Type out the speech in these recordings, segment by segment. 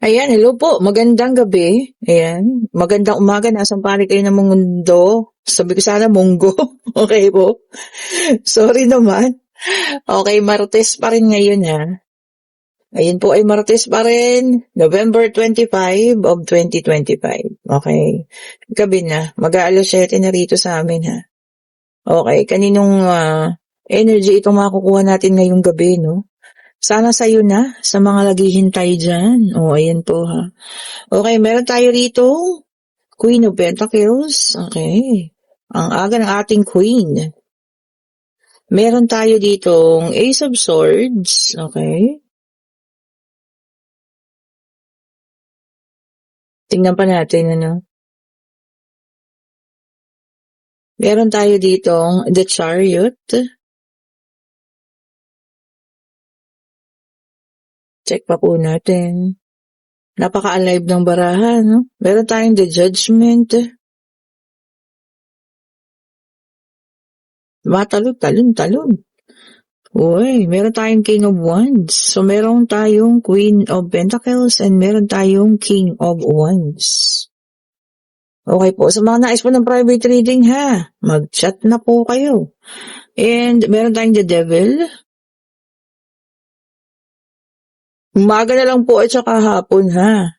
Ayan, hello po. Magandang gabi. Ayan. Magandang umaga. Nasaan pari kayo ng mundo? Sabi ko sana munggo. Okay po. Sorry naman. Okay, Martes pa rin ngayon ha. Ayun po ay Martes pa rin. November 25 of 2025. Okay. Gabi na. Mag-aalas 7 na rito sa amin ha. Okay. Kaninong energy itong makukuha natin ngayong gabi, no? Sana sa'yo na, sa mga naghihintay dyan. O, ayan po ha. Okay, meron tayo rito, Queen of Pentacles. Okay. Ang aga ng ating Queen. Meron tayo ditong Ace of Swords. Okay. Tingnan pa natin, ano. Meron tayo ditong The Chariot. Check pa po natin. Napaka-alive ng barahan, no? Meron tayong The Judgment. Talon. Uy, meron tayong King of Wands. So, meron tayong Queen of Pentacles and meron tayong King of Wands. Okay po. Sa mga nais po ng private reading ha, mag-chat na po kayo. And meron tayong The Devil. Umaga na lang po at saka hapon ha.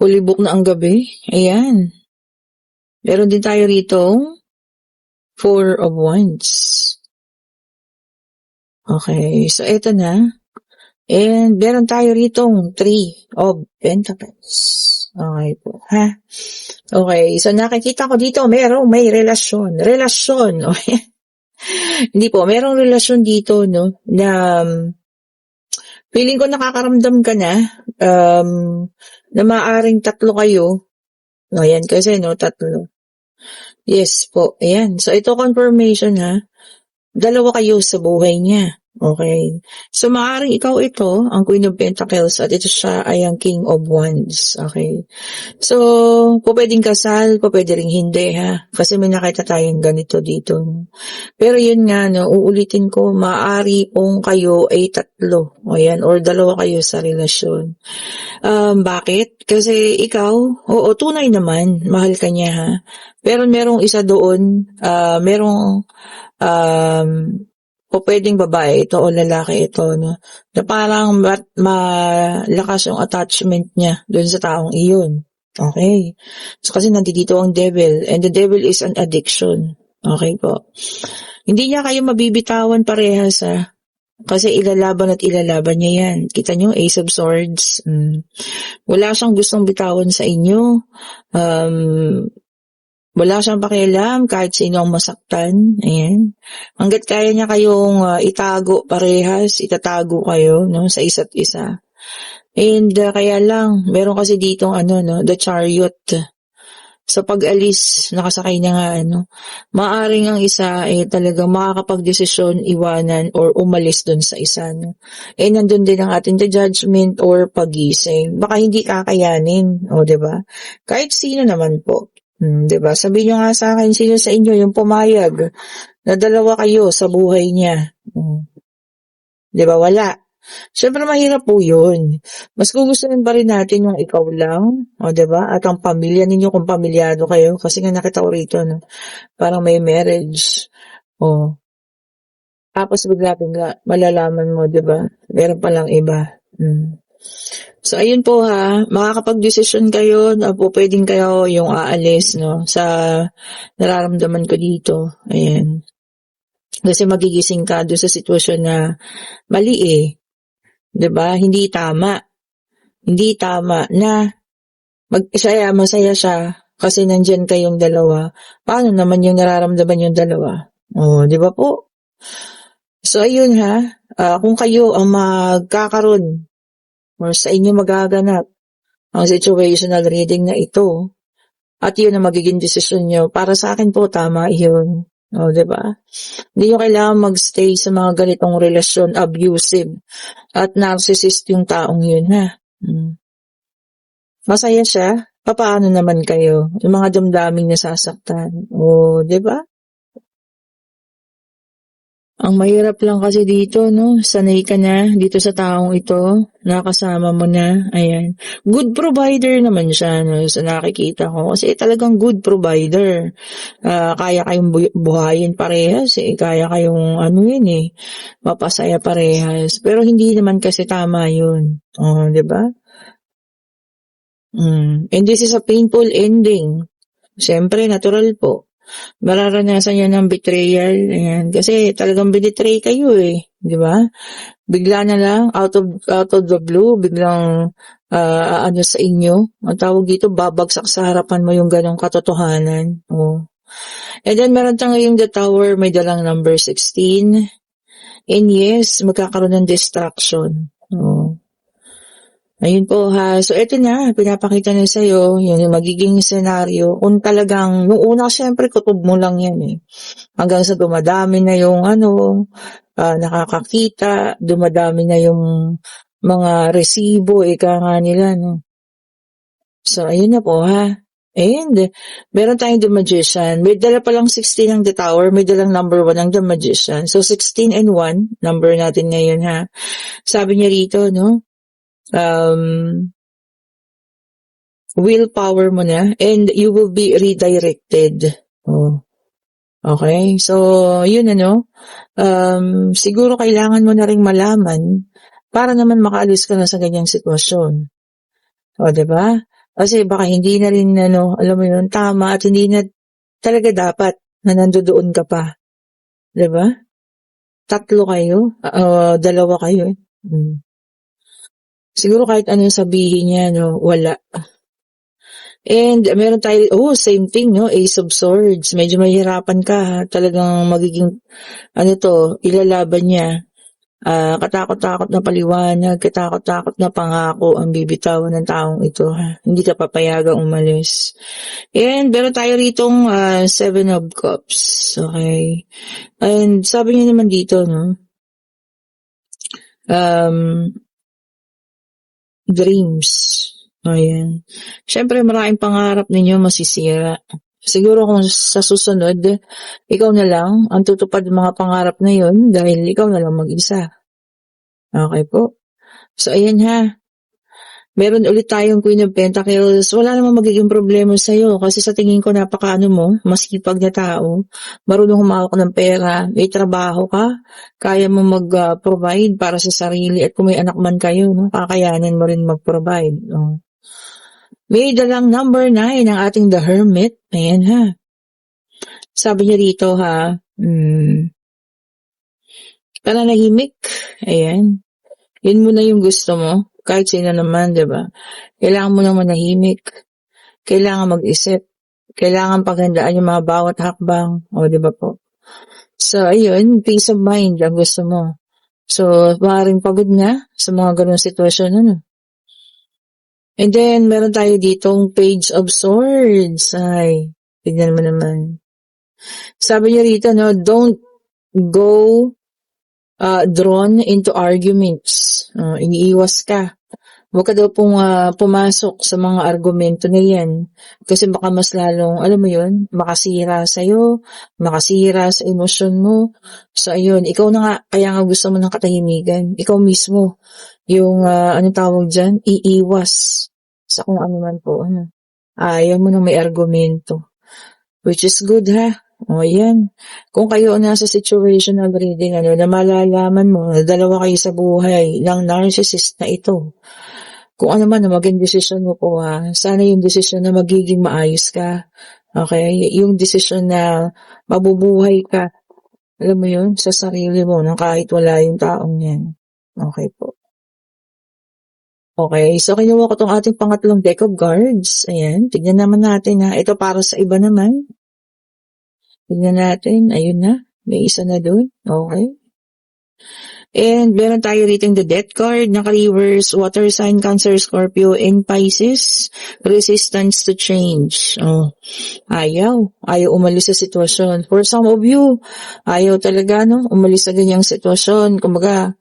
Hulibok na ang gabi. Ayan. Meron din tayo rito Four of Wands. Okay. So, eto na. And meron tayo ritong Three of Pentacles. Okay po, ha? Okay, so nakikita ko dito may relasyon. Okay? Hindi po, merong relasyon dito, no, na feeling ko nakakaramdam ka na maaring tatlo kayo. Ayan, kasi, no, tatlo. Yes po, ayan. So, ito confirmation, ha? Dalawa kayo sa buhay niya. Okay. So, maaaring ikaw ito, ang Queen of Pentacles, at ito siya ay ang King of Wands. Okay. So, pwedeng kasal, pwede ring hindi, ha? Kasi may nakita tayong ganito dito. Pero yun nga, no, uulitin ko, maaari pong kayo ay tatlo. O yan, or dalawa kayo sa relasyon. Bakit? Kasi ikaw, oo, tunay naman, mahal ka niya, ha? Pero merong isa doon, o pwedeng babae ito o lalaki ito, no? Na parang malakas yung attachment niya doon sa taong iyon. Okay. So, kasi nandito ang devil, and the devil is an addiction. Okay po. Hindi niya kayo mabibitawan parehas, ha? Kasi ilalaban niya yan. Kita nyo, Ace of Swords. Wala siyang gustong bitawan sa inyo. Wala siyang pakialam kahit sino ang masaktan. Ayan. Hanggat kaya niya kayong itago parehas, itatago kayo, no, sa isa't isa. And kaya lang, meron kasi ditong no, The Chariot. Sa pag-alis, nakasakay na nga, maaring ang isa talagang makakapag-desisyon, iwanan, or umalis dun sa isa. No? Nandun din ang ating The Judgment or pagising. Baka hindi kakayanin, o diba? Kahit sino naman po. Diba? Sabihin nyo nga sa akin, sino sa inyo yung pumayag na dalawa kayo sa buhay niya. Diba? Wala. Siyempre mahirap po yun. Mas gugustuhin ba rin natin yung ikaw lang, o diba? At ang pamilya ninyo kung pamilyado kayo. Kasi nga nakita ko rito, no? Parang may marriage. O. Tapos bigla malalaman mo, diba? Meron palang iba. So, ayun po ha, makakapag-desisyon kayo na po pwedeng kayo yung aalis, no, sa nararamdaman ko dito. Ayan. Kasi magigising ka doon sa sitwasyon na mali diba? Hindi tama. Hindi tama na masaya siya kasi nandyan kayong dalawa. Paano naman yung nararamdaman yung dalawa? Diba po? So, ayun ha, kung kayo ang magkakaroon or sa inyo magaganap ang situational reading na ito, at yun ang magiging desisyon nyo, para sa akin po, tama yun. Diba? Hindi nyo kailangan magstay sa mga ganitong relasyon, abusive, at narcissist yung taong yun, ha? Masaya siya, papaano naman kayo? Yung mga damdaming nasasaktan. Diba? Ang mahirap lang kasi dito, no? Sanay ka na dito sa taong ito, nakasama mo na, ayan. Good provider naman siya, no? Sa nakikita ko. Kasi talagang good provider. Kaya kayong buhayin parehas, eh. Kaya kayong, ano yun, eh, mapasaya parehas. Pero hindi naman kasi tama yun. Oh, di ba? And this is a painful ending. Siyempre, natural po. Mararanasan niya ng betrayal, ayan. Kasi talagang binitray kayo eh, di ba? Bigla na lang, out of the blue, biglang ano sa inyo, ang tawag dito, babagsak sa harapan mo yung ganong katotohanan. Oh. And then meron tayo ngayong the tower, may dalang number 16. And yes, magkakaroon ng distraction. Oh. Ayun po ha. So, eto na, pinapakita na sa'yo yung magiging senaryo. Kung talagang, nung una, syempre, kutob mo lang yan eh. Hanggang sa dumadami na yung nakakakita, dumadami na yung mga resibo, ika nga nila, no. So, ayun na po ha. And, meron tayong The Magician. May dala palang 16 ang The Tower, may dalang number 1 ang The Magician. So, 16 and 1, number natin ngayon ha. Sabi niya rito, no, willpower mo na and you will be redirected. Oh. Okay? So, yun siguro kailangan mo na ring malaman para naman makaalis ka na sa ganyang sitwasyon. O, diba? Kasi baka hindi na rin, alam mo yun, tama at hindi na talaga dapat na nandoon ka pa. Diba? 3 kayo, 2 kayo eh. Siguro kahit anong sabihin niya, wala. And meron tayo, same thing, Ace of Swords. Medyo mahirapan ka, ha? Talagang magiging, ilalaban niya. Katakot-takot na paliwanag, katakot-takot na pangako ang bibitawan ng taong ito, ha? Hindi ka papayagang umalis. And meron tayo ritong 7 of Cups. Okay. And sabi niya naman dito, dreams. Ayan. Siyempre, maraming pangarap ninyo masisira. Siguro kung sa susunod, ikaw na lang ang tutupad ng mga pangarap na yun dahil ikaw na lang mag-isa. Okay po? So, ayan ha. Meron ulit tayong Queen of Pentacles. Wala namang magiging problema sa'yo kasi sa tingin ko masipag na tao, marunong humawak ng pera, may trabaho ka, kaya mo mag-provide para sa sarili at kung may anak man kayo, kakayanan mo rin mag-provide. May dalang number 9 ang ating The Hermit. Ayan ha. Sabi niya rito ha, pananahimik. Ayan. Yun muna yung gusto mo. Kahit sino naman, di ba? Kailangan mo nang manahimik. Kailangan mag-isip. Kailangan paghandaan yung mga bawat hakbang. O, di ba po? So, ayun, peace of mind ang gusto mo. So, maaaring pagod na sa mga ganung sitwasyon, And then, meron tayo ditong Page of Swords. Ay, tignan mo naman. Sabi niya rito, don't go drawn into arguments. Iniiwas ka. Huwag ka daw pong pumasok sa mga argumento na yan. Kasi baka mas lalong, alam mo yun, makasira sa'yo, makasira sa emosyon mo. So, ayun, ikaw na nga, kaya nga gusto mo ng katahimikan. Ikaw mismo, yung, anong tawag dyan, iiwas sa kung ano man po. Ayaw mo nang may argumento. Which is good, ha? O, yan. Kung kayo nasa situational reading, na malalaman mo, na 2 kayo sa buhay ng narcissist na ito. Kung ano man na maging desisyon mo po, sana yung desisyon na magiging maayos ka. Okay? Yung desisyon na mabubuhay ka, alam mo yun, sa sarili mo, nang kahit wala yung taong yan. Okay po. Okay, so kinuha ko tong ating pangatlong deck of cards. Ayan, tignan naman natin ha. Ito para sa iba naman. Tignan natin, ayun na. May isa na dun. Okay. And meron tayo rito the Death card, naka-reverse, water sign, Cancer, Scorpio, and Pisces. Resistance to change. Ayaw umalis sa sitwasyon. For some of you, ayaw talaga, umalis sa ganyang sitwasyon. Kumbaga,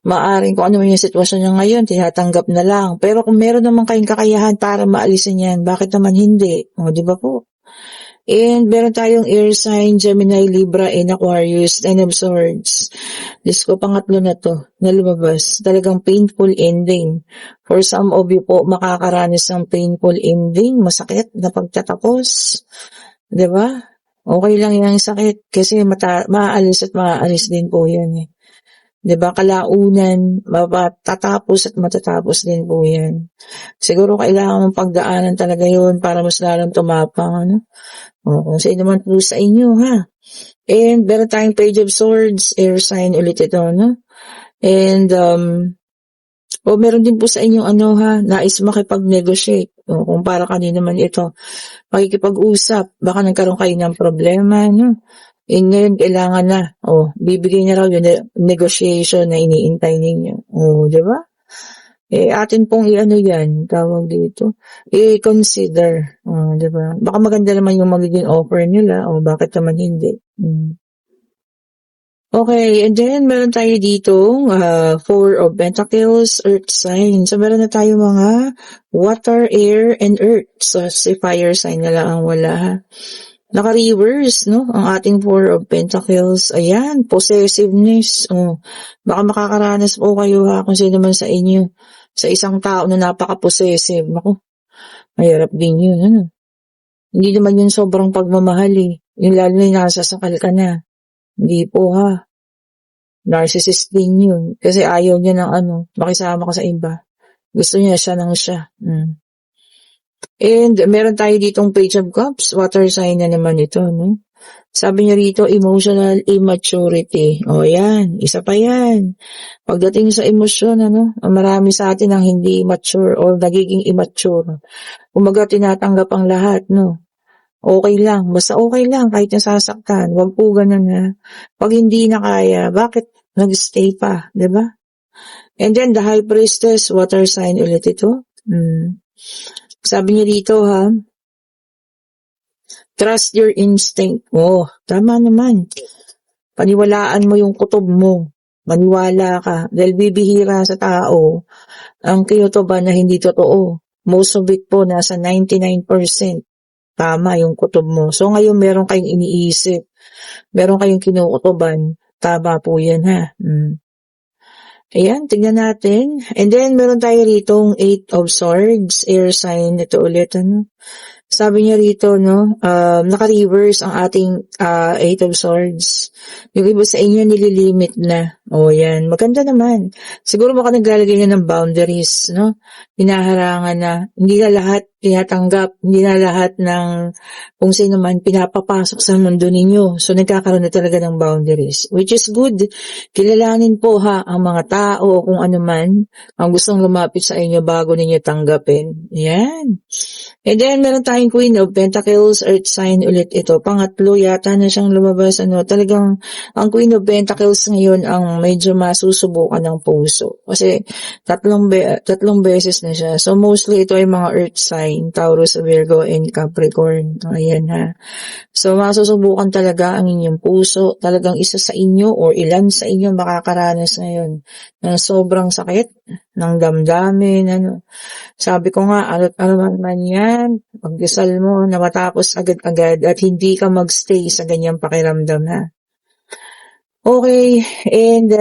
maaring kung ano man yung sitwasyon niya ngayon, tinatanggap na lang. Pero kung meron naman kayong kakayahan para maalisin yan, bakit naman hindi? Di ba po? And meron tayong air sign, Gemini, Libra, and Aquarius, Nine of Swords. Diyos ko, pangatlo na to na lumabas. Talagang painful ending. For some of you po, makakaranas ng painful ending, masakit na pagtatapos. Diba? Okay lang yung sakit kasi maaalis at maaalis din po yan eh. Diba? Kalaunan, matatapos at matatapos din po yan. Siguro kailangan mong pagdaanan talaga yun para mas lalong tumapang, ano? O, kung sino naman po sa inyo, ha? And meron tayong Page of Swords, air sign ulit ito, no? And, meron din po sa inyong nais makipag-negotiate. O, kung para kanina man ito, makikipag-usap, baka nagkaroon kayo ng problema, no? Ngayon, kailangan na. Bibigay na raw yung negotiation na iniintay ninyo. Di ba? Atin pong yan, tawag dito. I-consider. Di ba? Baka maganda naman yung magiging offer nila. Bakit naman hindi? Okay, and then meron tayo dito, Four of Pentacles, Earth sign. So meron na tayo mga water, air, and earth. So si fire sign na lang ang wala, ha. Naka-reverse, no? Ang ating Four of Pentacles. Ayan, possessiveness. Baka makakaranas po kayo, ha, kung sino man sa inyo. Sa isang tao na napaka-possessive. Naku, mahirap din yun, ano? Hindi naman yun sobrang pagmamahal, eh. Yung lalo na nasasakal ka na. Hindi po, ha. Narcissist din yun. Kasi ayaw niya ng makisama ka sa iba. Gusto niya siya ng siya. And meron tayo ditong Page of Cups, water sign na naman ito, no? Sabi niya rito, emotional immaturity. Yan, isa pa yan. Pagdating sa emosyon, marami sa atin ang hindi mature or nagiging immature. Kumaga tinatanggap ang lahat, no? Okay lang, basta okay lang kahit nasasaktan. Huwag po ganun, ha. Pag hindi na kaya, bakit nag-stay pa, di ba? And then the High Priestess, water sign ulit ito. Sabi niya dito, ha, trust your instinct. Tama naman. Paniwalaan mo yung kutob mo. Maniwala ka. Dahil bibihira sa tao ang kinutuban na hindi totoo. Most of it po, nasa 99%. Tama yung kutob mo. So ngayon meron kayong iniisip. Meron kayong kinukutuban. Tama po yan, ha. Ayan, tingnan natin. And then, meron tayo ritong Eight of Swords, air sign. Ito ulit, Sabi niya rito, naka-reverse ang ating Eight of Swords. Yung iba sa inyo nililimit na. Yan. Maganda naman. Siguro baka naglalagay na ng boundaries, no? Hinaharangan na. Hindi na lahat tinatanggap. Hindi na lahat ng kung sino man pinapapasok sa mundo ninyo. So, nagkakaroon na talaga ng boundaries. Which is good. Kilalanin po, ha, ang mga tao o kung ano man ang gustong lumapit sa inyo bago ninyo tanggapin. Yan. And then, meron tayong Queen of Pentacles, Earth sign ulit ito. Pangatlo yata na siyang lumabas. Talagang, ang Queen of Pentacles ngayon ang medyo masusubukan ng puso. Kasi, tatlong beses na siya. So, mostly ito ay mga Earth sign, Taurus, Virgo, and Capricorn. Ayan, ha. So, masusubukan talaga ang inyong puso. Talagang isa sa inyo or ilan sa inyo makakaranas ngayon ng sobrang sakit, ng damdamin, Sabi ko nga, ano man yan, pagdasal mo na matapos agad-agad at hindi ka magstay sa ganyang pakiramdam, ha. Okay, and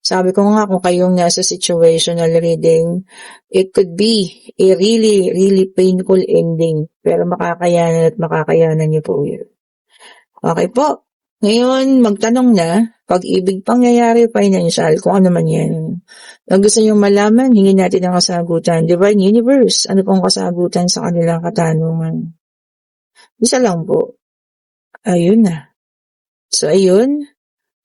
sabi ko nga kung kayong nasa situational reading, it could be a really, really painful ending, pero makakayanan niyo po yun. Okay po. Ngayon, magtanong na, pag-ibig, pangyayari, financial, kung ano man yan. Ang gusto nyo malaman, hingin natin ang kasagutan. Divine Universe, ano pong kasagutan sa kanilang katanungan? Isa lang po. Ayun na. So, ayun.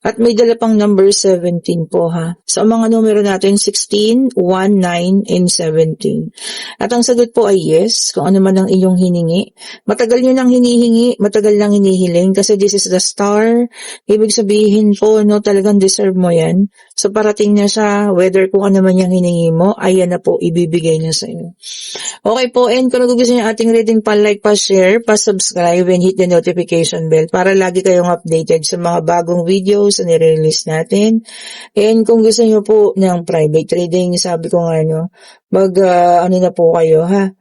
At may dala pang number 17 po, ha. So, ang mga numero natin, 16, 1, 9, and 17. At ang sagot po ay yes, kung ano man ang inyong hiningi. Matagal nyo nang hinihingi, matagal nang hinihiling, kasi this is the star. Ibig sabihin po, talagang deserve mo yan. So, parating na siya, whether kung ano man yung hiningi mo, ayan na po, ibibigay niya sa inyo. Okay po, and kung nagugustuhan niyo ating reading, pa-like, pa-share, pa-subscribe, and hit the notification bell para lagi kayong updated sa mga bagong videos na nire-release natin. And kung gusto niyo po ng private reading, sabi ko nga, ano na po kayo, ha?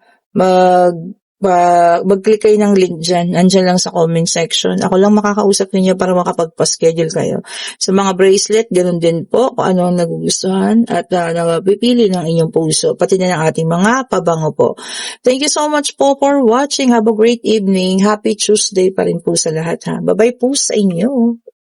mag-click kayo ng link dyan. Andyan lang sa comment section. Ako lang makakausap ninyo para makapagpa-schedule kayo. Sa mga bracelet, ganun din po kung ano ang nagugustuhan at napipili ng inyong puso. Pati na ng ating mga pabango po. Thank you so much po for watching. Have a great evening. Happy Tuesday pa rin po sa lahat ha. Bye-bye po sa inyo.